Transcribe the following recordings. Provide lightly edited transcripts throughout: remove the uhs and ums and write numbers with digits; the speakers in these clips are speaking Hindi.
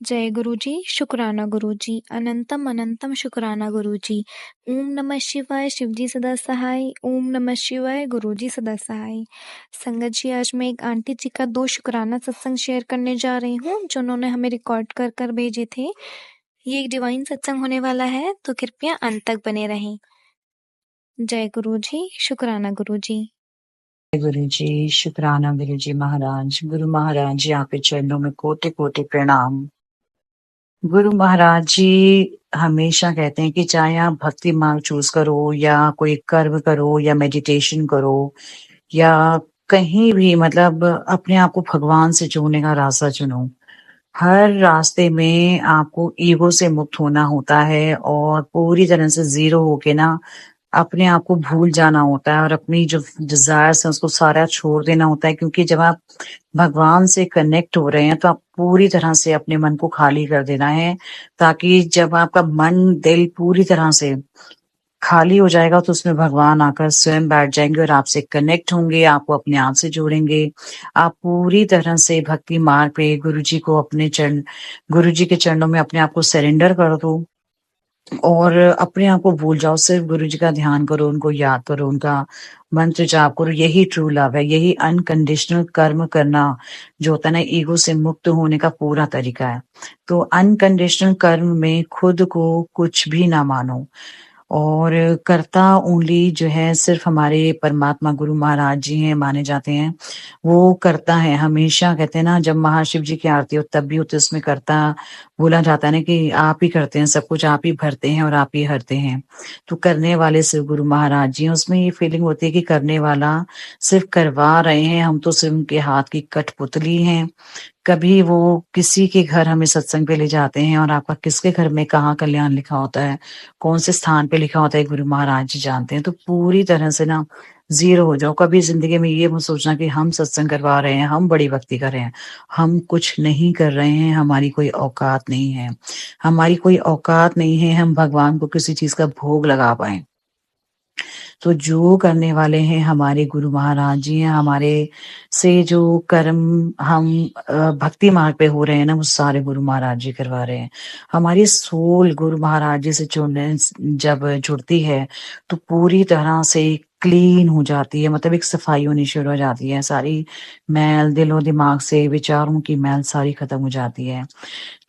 जय गुरुजी, शुक्राना गुरुजी, अनंतम अनंतम शुक्राना गुरुजी। ओम नमः शिवाय, शिवजी सदा सहाय। ओम नमः शिवाय, गुरुजी सदा सहाय। संगत जी, आज मैं एक आंटी जी का 2 शुक्राना सत्संग शेयर करने जा रही हूँ जो उन्होंने हमें रिकॉर्ड कर कर भेजे थे। ये एक डिवाइन सत्संग होने वाला है, तो कृपया अंत तक बने रहें। जय गुरुजी, शुक्राना गुरुजी। गुरु जी, शुक्राना गुरु जी महाराज। गुरु महाराज जी आपके चरणों में कोटि कोटि प्रणाम। गुरु महाराज जी हमेशा कहते हैं कि चाहे आप भक्ति मार्ग चूज करो या कोई कर्म करो या मेडिटेशन करो या कहीं भी मतलब अपने आप को भगवान से जोड़ने का रास्ता चुनो, हर रास्ते में आपको ईगो से मुक्त होना होता है और पूरी तरह से जीरो होके ना अपने आप को भूल जाना होता है और अपनी जो डिजायर्स है उसको सारा छोड़ देना होता है, क्योंकि जब आप भगवान से कनेक्ट हो रहे हैं तो आप पूरी तरह से अपने मन को खाली कर देना है, ताकि जब आपका मन दिल पूरी तरह से खाली हो जाएगा तो उसमें भगवान आकर स्वयं बैठ जाएंगे और आपसे कनेक्ट होंगे, आपको अपने आप से जोड़ेंगे। आप पूरी तरह से भक्ति मार्ग पे गुरु जी को अपने चरण गुरु जी के चरणों में अपने आप को सरेंडर कर दो और अपने आप को भूल जाओ, सिर्फ गुरु जी का ध्यान करो, उनको याद करो, उनका मंत्र जाप करो। यही ट्रू लव है, यही अनकंडीशनल कर्म करना जो होता है ना, ईगो से मुक्त होने का पूरा तरीका है। तो अनकंडीशनल कर्म में खुद को कुछ भी ना मानो और कर्ता ओनली जो है सिर्फ हमारे परमात्मा गुरु महाराज जी हैं, माने जाते हैं। वो करता है, हमेशा कहते हैं ना, जब महाशिव जी की आरती हो तब भी होते उसमें करता बोला जाता है ना कि आप ही करते हैं सब कुछ, आप ही भरते हैं और आप ही हरते हैं। तो करने वाले सिर्फ गुरु महाराज जी हैं। उसमें ये फीलिंग होती है कि करने वाला सिर्फ करवा रहे हैं, हम तो सिर्फ उनके हाथ की कठपुतली हैं। कभी वो किसी के घर हमें सत्संग पे ले जाते हैं और आपका किसके घर में कहाँ कल्याण लिखा होता है, कौन से स्थान पे लिखा होता है, गुरु महाराज जी जानते हैं। तो पूरी तरह से ना जीरो हो जाओ। कभी जिंदगी में ये मत सोचना कि हम सत्संग करवा रहे हैं, हम बड़ी भक्ति कर रहे हैं। हम कुछ नहीं कर रहे हैं, हमारी कोई औकात नहीं है, हमारी कोई औकात नहीं है हम भगवान को किसी चीज का भोग लगा पाए। तो जो करने वाले हैं हमारे गुरु महाराज जी हैं। हमारे से जो कर्म हम भक्ति मार्ग पे हो रहे हैं ना, वो सारे गुरु महाराज जी करवा रहे हैं। हमारी सोल गुरु महाराज जी से जुड़ने जब जुड़ती है तो पूरी तरह से क्लीन हो जाती है, मतलब एक सफाई होनी शुरू हो जाती है। सारी मैल दिलो दिमाग से, विचारों की मैल सारी खत्म हो जाती है।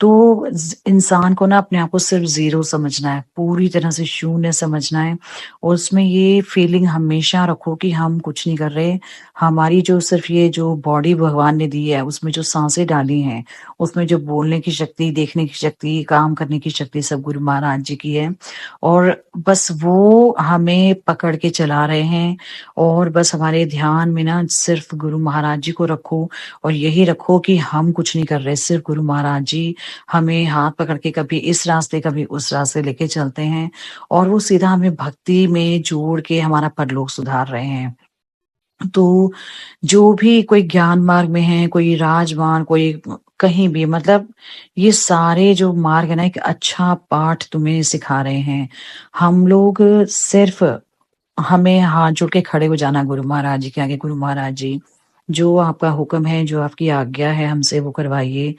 तो इंसान को ना अपने आप को सिर्फ जीरो समझना है, पूरी तरह से शून्य समझना है और उसमें ये फीलिंग हमेशा रखो कि हम कुछ नहीं कर रहे। हमारी जो सिर्फ ये जो बॉडी भगवान ने दी है, उसमें जो सांसें डाली हैं, उसमें जो बोलने की शक्ति, देखने की शक्ति, काम करने की शक्ति सब गुरु महाराज जी की है और बस वो हमें पकड़ के चला रहे हैं। और बस हमारे ध्यान में ना सिर्फ गुरु महाराज जी को रखो और यही रखो कि हम कुछ नहीं कर रहे, सिर्फ गुरु महाराज जी हमें हाथ पकड़ के कभी इस रास्ते कभी उस रास्ते लेके चलते हैं और वो सीधा हमें भक्ति में जोड़ के हमारा परलोक सुधार रहे हैं। तो जो भी कोई ज्ञान मार्ग में है, कोई राजमार्ग, कोई कहीं भी, मतलब ये सारे जो मार्ग है ना, एक अच्छा पाठ तुम्हें सिखा रहे हैं। हम लोग सिर्फ हमें हाथ जोड़ के खड़े हो जाना गुरु महाराज जी के आगे। गुरु महाराज जी, जो आपका हुक्म है, जो आपकी आज्ञा है हमसे वो करवाइए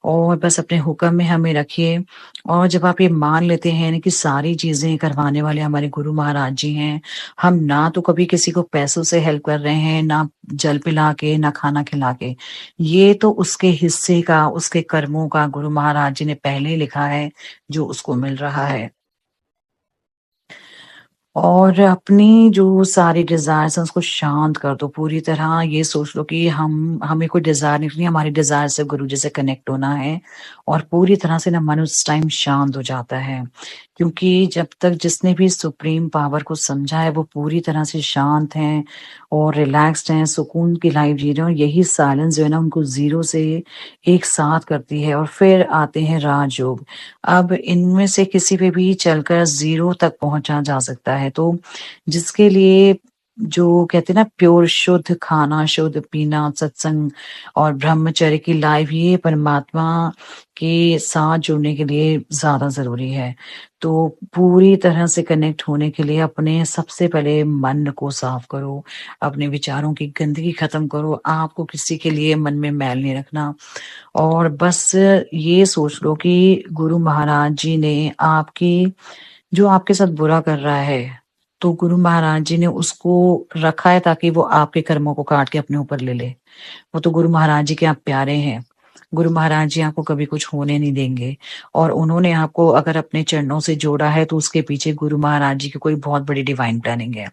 और बस अपने हुक्म में हमें रखिए। और जब आप ये मान लेते हैं ना कि सारी चीजें करवाने वाले हमारे गुरु महाराज जी हैं, हम ना तो कभी किसी को पैसों से हेल्प कर रहे हैं, ना जल पिला के, ना खाना खिला के, ये तो उसके हिस्से का, उसके कर्मों का गुरु महाराज जी ने पहले ही लिखा है जो उसको मिल रहा है। और अपनी जो सारी डिजायर्स हैं उसको शांत कर दो पूरी तरह। ये सोच लो कि हमें कोई डिजायर नहीं रखनी, हमारी डिजायर से गुरु जी से कनेक्ट होना है और पूरी तरह से ना मन उस टाइम शांत हो जाता है। क्योंकि जब तक जिसने भी सुप्रीम पावर को समझा है वो पूरी तरह से शांत हैं और रिलैक्स्ड हैं, सुकून की लाइफ जी रहे हैं। और यही साइलेंस जो है ना उनको जीरो से एक साथ करती है और फिर आते हैं राजयोग। अब इनमें से किसी पे भी चलकर जीरो तक पहुंचा जा सकता है। तो जिसके लिए जो कहते हैं ना, प्योर शुद्ध खाना, शुद्ध पीना, सत्संग और ब्रह्मचर्य की लाइफ, ये परमात्मा के साथ जुड़ने के लिए ज़्यादा ज़रूरी है। तो पूरी तरह से कनेक्ट होने के लिए अपने सबसे पहले मन को साफ करो, अपने विचारों की गंदगी खत्म करो, आपको किसी के लिए मन में मैल नहीं रखना। और बस ये सोच लो कि गुरु महाराज जी ने जो आपके साथ बुरा कर रहा है, तो गुरु महाराज जी ने उसको रखा है ताकि वो आपके कर्मों को काट के अपने ऊपर ले ले। वो तो गुरु महाराज जी के आप प्यारे हैं। गुरु महाराज जी आपको कभी कुछ होने नहीं देंगे, और उन्होंने आपको अगर अपने चरणों से जोड़ा है तो उसके पीछे गुरु महाराज जी की कोई बहुत बड़ी डिवाइन प्लानिंग है।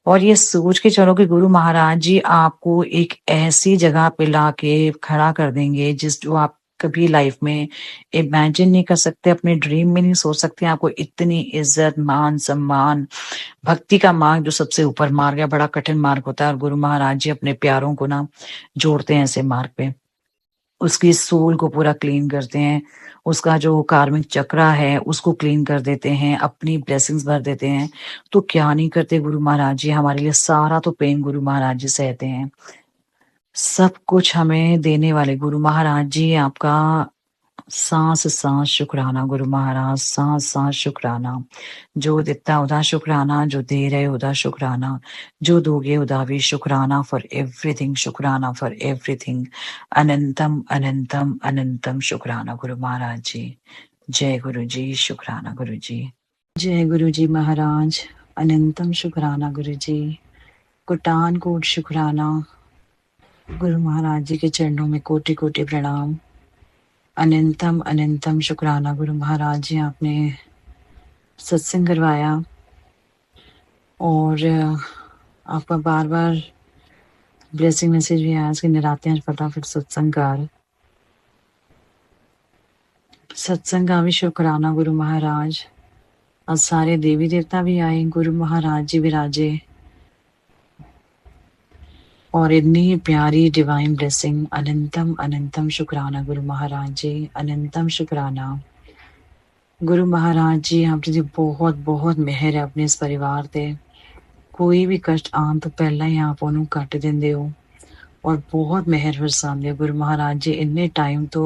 और ये सोच के चलो कि गुरु महाराज जी आपको एक ऐसी जगह पे लाके खड़ा कर देंगे जो आप कभी लाइफ में इमेजिन नहीं कर सकते, अपने ड्रीम में नहीं सोच सकते। आपको इतनी इज्जत, मान, सम्मान, भक्ति का मार्ग जो सबसे ऊपर मार्ग है, बड़ा कठिन मार्ग होता है, और गुरु महाराज जी अपने प्यारों को ना जोड़ते हैं ऐसे मार्ग पे, उसकी सोल को पूरा क्लीन करते हैं, उसका जो कार्मिक चक्रा है उसको क्लीन कर देते हैं, अपनी ब्लेसिंग्स भर देते हैं। तो क्या नहीं करते गुरु महाराज जी हमारे लिए, सारा तो पेन गुरु महाराज जी सहते हैं। सब कुछ हमें देने वाले गुरु महाराज जी, आपका सांस सांस शुक्राना गुरु महाराज, सांस सांस शुक्राना। जो देता उदा शुक्राना, जो दे रहे उदा शुक्राना, जो दोगे उदा भी शुक्राना, फॉर एवरीथिंग शुक्राना, फॉर एवरीथिंग। अनंतम अनंतम अनंतम शुक्राना गुरु महाराज जी। जय गुरु जी, शुक्राना गुरु जी। जय गुरु जी महाराज, अनंतम शुक्राना गुरु जी। कोटान कोट शुक्राना गुरु महाराज जी के चरणों में कोटि कोटि प्रणाम। अनंतम अनंतम शुक्राना गुरु महाराज जी, आपने सत्संग करवाया, और आपका बार बार ब्लेसिंग मैसेज भी आया कि निराते हैं फटाफट सत्संग कर। सत्संग का भी शुक्राना गुरु महाराज। आज सारे देवी देवता भी आए, गुरु महाराज जी विराजे, और इतनी प्यारी डिवाइन ब्लेसिंग। अनंतम अनंतम शुक्राना गुरु महाराज जी, अनंतम शुक्राना गुरु महाराज जी। आप जी बहुत बहुत मेहर है अपने इस परिवार ते। कोई भी कष्ट आन तो पहला ही आप ਉਹਨੂੰ ਕੱਟ ਦਿੰਦੇ ਹੋ, और बहुत मेहर ਵਰਸਾਉਂਦੇ ਹੋ गुरु महाराज जी। इन्ने टाइम तो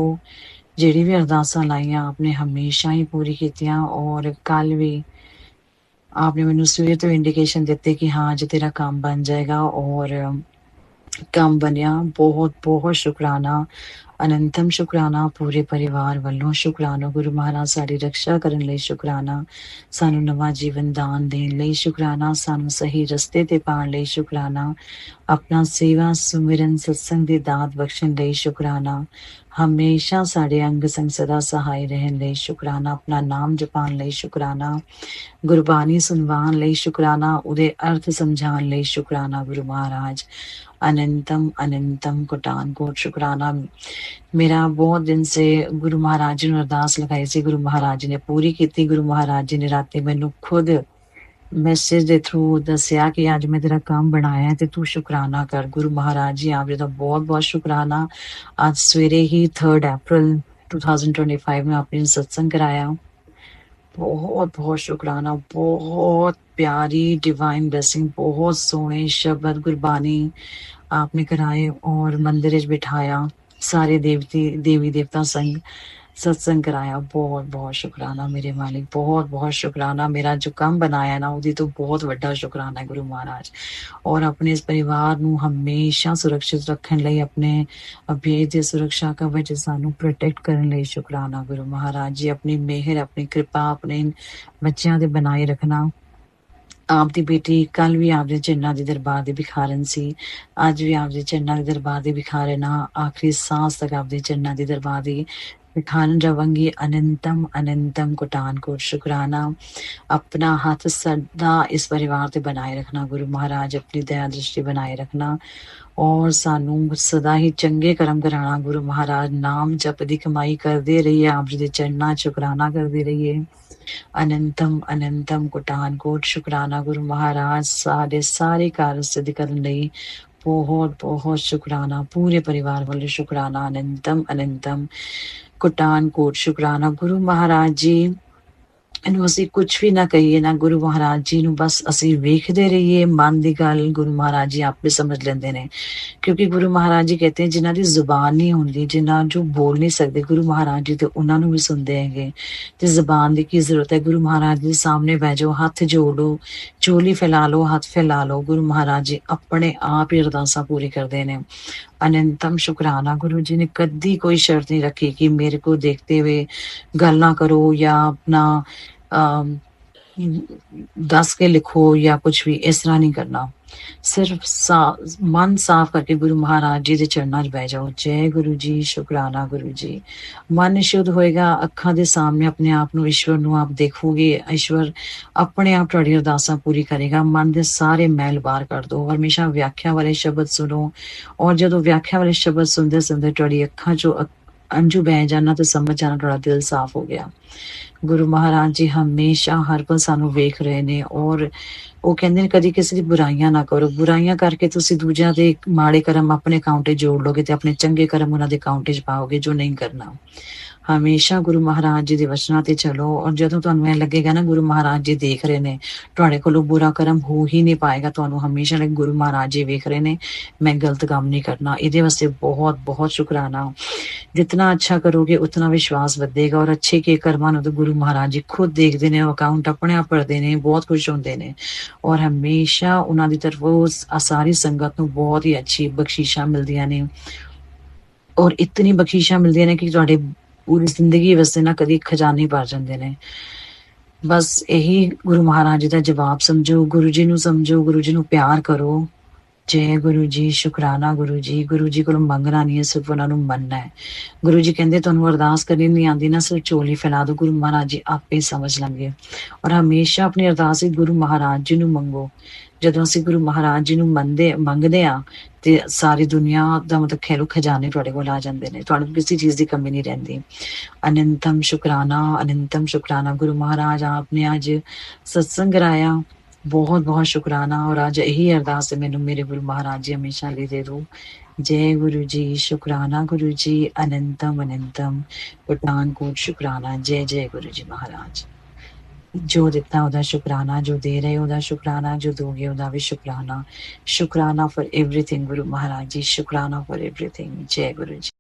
ਜਿਹੜੀ भी ਅਰਦਾਸਾਂ ਲਾਈਆਂ आपने हमेशा ही पूरी कीतियां, और कल भी आपने ਮੈਨੂੰ ਸਵੇਰ ਤੋਂ इंडिकेशन ਦਿੱਤੇ कि हाँ ਅੱਜ तेरा काम बन जाएगा, और काम बनया। बहुत बहुत शुक्राना, अनंतम शुक्राना पूरे परिवार ਵੱਲੋਂ। शुक्राना गुरु महाराज, साड़ी रक्षा ਕਰਨ ਲਈ शुक्राना, ਸਾਨੂੰ ਨਵਾਂ ਜੀਵਨ ਦਾਨ ਦੇਣ ਲਈ शुक्राना, ਸਾਨੂੰ ਸਹੀ ਰਸਤੇ ਤੇ ਪਾਉਣ ਲਈ शुक्राना, अपना सेवा सुमिरन सत्संग ਦੀ ਦਾਤ ਬਖਸ਼ਣ ਲਈ शुक्राना, हमेशा साढ़े अंग संग सदा सहाय रहन ਲਈ शुक्राना, अपना नाम जपान ਲਈ शुक्राना, गुरबानी सुनवान ਲਈ शुक्राना, ਉਹਦੇ अर्थ समझान ਲਈ शुक्राना गुरु महाराज। अनंतम अनंतम कोटान कोट शुक्राना। मेरा बहुत दिन से गुरु महाराज जी ਨੂੰ ਅਰਦਾਸ ਲਗਾਈ ਸੀ, गुरु महाराज जी ने पूरी ਕੀਤੀ। गुरु महाराज जी ने राती ਮੈਨੂੰ खुद मैसेज ਦੇ ਥਰੂ ਦੱਸਿਆ कि ਅੱਜ मैं तेरा काम बनाया है ਤੇ ਤੂੰ शुक्राना कर। गुरु महाराज जी आप जी ਦਾ बहुत बहुत शुक्राना। आज सवेरे ही 3 अप्रैल 2025 में आपने सत्संग कराया। बहुत बहुत शुक्राना, बहुत प्यारी डिवाइन ब्लेसिंग, बहुत सोहने शब्द गुरबानी आपने कराए, और मंदिर च बिठाया, सारे देवी देवता संग सत्संग कराया। बहुत बहुत शुक्राना मेरे मालिक, बहुत बहुत शुक्राना। मेरा जो काम बनाया ना ਉਹਦੀ तो बहुत ਵੱਡਾ शुक्राना है गुरु महाराज। और अपने इस परिवार ਨੂੰ हमेशा सुरक्षित रखने ਲਈ, अपने अभेद ਦੀ सुरक्षा कवच ਸਾਨੂੰ प्रोटेक्ट ਕਰਨ ਲਈ शुक्राना गुरु महाराज जी। अपनी मेहर, अपनी कृपा अपने ਬੱਚਿਆਂ ਦੇ बनाए रखना। ਆਪ ਦੀ ਬੇਟੀ ਕੱਲ ਵੀ ਆਪਦੇ ਚਰਨਾਂ ਦੇ ਦਰਬਾਰ ਦੇ ਵਿਖਾਰਨ ਸੀ, ਅੱਜ ਵੀ ਆਪਦੇ ਚਰਨਾਂ ਦੇ ਦਰਬਾਰ ਦੇ ਵਿਖਾਰਨ ਆ, ਆਖਰੀ सांस तक ਆਪਦੇ ਚਰਨਾਂ ਦੇ ਦਰਬਾਰ ਦੇ विखान रवंगी। अनंतम अनंतम कोटान कोट शुक्राना। अपना हाथ सदा इस परिवार से बनाए रखना गुरु महाराज, अपनी दया दृष्टि बनाए रखना, और सानू सदा ही चंगे कर्म कराना गुरु महाराज। नाम जप दी कमाई करते रहिए, आप जी दे चरणा शुक्राना करते रहिए। अनंतम अनंतम कोटान कोट शुक्राना गुरु महाराज। सारे कार्य सिद्ध करने लई बहुत बहुत शुक्राना, पूरे परिवार वाले शुक्राना। अनंतम अनंतम कोटान कोट शुक्राना गुरु महाराज जी। ਇਹਨੂੰ ਅਸੀਂ ਕੁਛ ਵੀ ਨਾ ਕਹੀਏ ਨਾ ਗੁਰੂ ਮਹਾਰਾਜ ਜੀ ਨੂੰ, ਬਸ ਅਸੀਂ ਵੇਖਦੇ ਰਹੀਏ। ਮਨ ਦੀ ਗੱਲ ਗੁਰੂ ਮਹਾਰਾਜ ਜੀ ਆਪੇ ਸਮਝ ਲੈਂਦੇ ਨੇ, ਕਿਉਂਕਿ ਗੁਰੂ ਮਹਾਰਾਜ ਜੀ ਕਹਿੰਦੇ ਜਿਨ੍ਹਾਂ ਦੀ ਜ਼ੁਬਾਨ ਨਹੀਂ ਹੁੰਦੀ, ਜਿਨ੍ਹਾਂ ਜੋ ਬੋਲ ਨਹੀਂ ਸਕਦੇ, ਗੁਰੂ ਮਹਾਰਾਜ ਜੀ ਤੇ ਉਹਨਾਂ ਨੂੰ ਵੀ ਸੁਣਦੇ ਹੈਗੇ। ਤੇ ਜ਼ੁਬਾਨ ਦੀ ਕੀ ਜ਼ਰੂਰਤ ਹੈ? ਗੁਰੂ ਮਹਾਰਾਜ ਜੀ ਦੇ ਸਾਹਮਣੇ ਬਹਿ ਜਾਓ, ਹੱਥ ਜੋੜੋ, ਚੋਲੀ ਫੈਲਾ ਲਓ, ਹੱਥ ਫੈਲਾ ਲਓ, ਗੁਰੂ ਮਹਾਰਾਜ ਜੀ ਆਪਣੇ ਆਪ ਹੀ ਅਰਦਾਸਾਂ ਪੂਰੀ ਕਰਦੇ ਨੇ। अनंतम शुक्राना, गुरु जी ने कदी कोई शर्त नहीं रखी कि मेरे को देखते हुए गल ना करो या अपना दस के लिखो या कुछ भी, इस तरह नहीं करना। सिर्फ मन साफ करके गुरु महाराज जी के चरणों च बह जाओ। जय गुरु जी, शुक्राना गुरु जी। मन शुद्ध होएगा, अखां दे सामने अपने आप नू, ईश्वर नू आप देखोगे, ईश्वर अपने आप तुहाडी अरदासां पूरी करेगा। मन दे सारे मैल बाहर कर दो। हमेशा व्याख्या वाले शब्द सुनो, और जदों व्याख्या वाले शब्द सुनते सुनते तुहाडी अखां चों अंजू बह जाना तो समझ जाना तुहाडा दिल साफ हो गया। गुरु महाराज जी हमेशा हर पल सानू वेख रहे ने, और ਉਹ ਕਹਿੰਦੇ ਨੇ ਕਦੀ ਕਿਸੇ ਦੀ ਬੁਰਾਈਆਂ ਨਾ ਕਰੋ। ਬੁਰਾਈਆਂ ਕਰਕੇ ਤੁਸੀਂ ਦੂਜਿਆਂ ਦੇ ਮਾੜੇ ਕਰਮ ਆਪਣੇ ਅਕਾਊਂਟ 'ਚ ਜੋੜ ਲੋਗੇ ਤੇ ਆਪਣੇ ਚੰਗੇ ਕਰਮ ਉਹਨਾਂ ਦੇ ਅਕਾਊਂਟ 'ਚ ਪਾਓਗੇ, ਜੋ ਨਹੀਂ ਕਰਨਾ। ਹਮੇਸ਼ਾ ਗੁਰੂ ਮਹਾਰਾਜ ਜੀ ਦੇ ਵਚਨਾਂ ਤੇ ਚਲੋ, ਔਰ ਜਦੋਂ ਤੁਹਾਨੂੰ ਇਹ ਲੱਗੇਗਾ ਨਾ ਗੁਰੂ ਮਹਾਰਾਜ ਜੀ ਦੇਖ ਰਹੇ ਨੇ, ਤੁਹਾਡੇ ਕੋਲੋਂ ਬੁਰਾ ਕਰਮ ਹੋ ਹੀ ਨਹੀਂ ਪਾਏਗਾ। ਤੁਹਾਨੂੰ ਹਮੇਸ਼ਾ ਲੱਗੇ ਗੁਰੂ ਮਹਾਰਾਜ ਜੀ ਵੇਖ ਰਹੇ ਨੇ, ਮੈਂ ਗਲਤ ਕੰਮ ਨਹੀਂ ਕਰਨਾ। ਇਹਦੇ ਵਾਸਤੇ ਬਹੁਤ ਬਹੁਤ ਸ਼ੁਕਰਾਨਾ। जितना अच्छा करोगे उतना विश्वास ਵਧੇਗਾ, और अच्छे के कर्मां ਨੂੰ तो गुरु महाराज जी खुद देखते हैं, अकाउंट अपने आप भरते हैं, बहुत खुश होंगे ने, और हमेशा उन्होंने तरफों सारी संगत ਨੂੰ बहुत ही अच्छी बख्शीशां मिलदियां ने, और इतनी बख्शीशां मिलदियां ने कि ਤੁਹਾਡੇ पूरी जिंदगी वास्ते ना कदी खजाने भर जाते हैं। बस यही गुरु महाराज जी का जवाब समझो, गुरु जी ਨੂੰ समझो, गुरु जी ਨੂੰ प्यार करो। जय गुरु जी, शुकराना गुरु जी। गुरु जी को मंगना नहीं है, सिर्फ उन्होंने मनना है। गुरु जी कहते तुहानू अरदास करनी नहीं आती ना, सिर्फ चोली फैला दो, गुरु महाराज जी आपे समझ लेंगे। और हमेशा अपनी अरदास गुरु महाराज जी नू मंगो। जदों असीं गुरु महाराज जी नू मंगदे आ ते सारी दुनिया दा मतलब कह लो खजाने तुहाडे कोल आ जांदे ने, तुहानू किसी चीज की कमी नहीं रहिंदी। अनंतम शुकराना, अनंतम शुकराना। गुरु महाराज आपने अज सत्संग कराया, बहुत बहुत शुकराना। और आज यही अरदास है मैनू मेरे गुरु महाराज जी हमेशा लेते रहो। जय गुरु जी, शुकराना गुरु जी। अनंतम अनंतम पठानकोट शुकराना। जय जय गुरु जी महाराज। जो दिता ओदा शुकराना, जो दे रहे ओदा शुकराना, जो दोगे ओदा भी शुकराना। शुकराना फॉर एवरीथिंग गुरु महाराज जी, शुकराना फॉर एवरीथिंग। जय गुरु जी।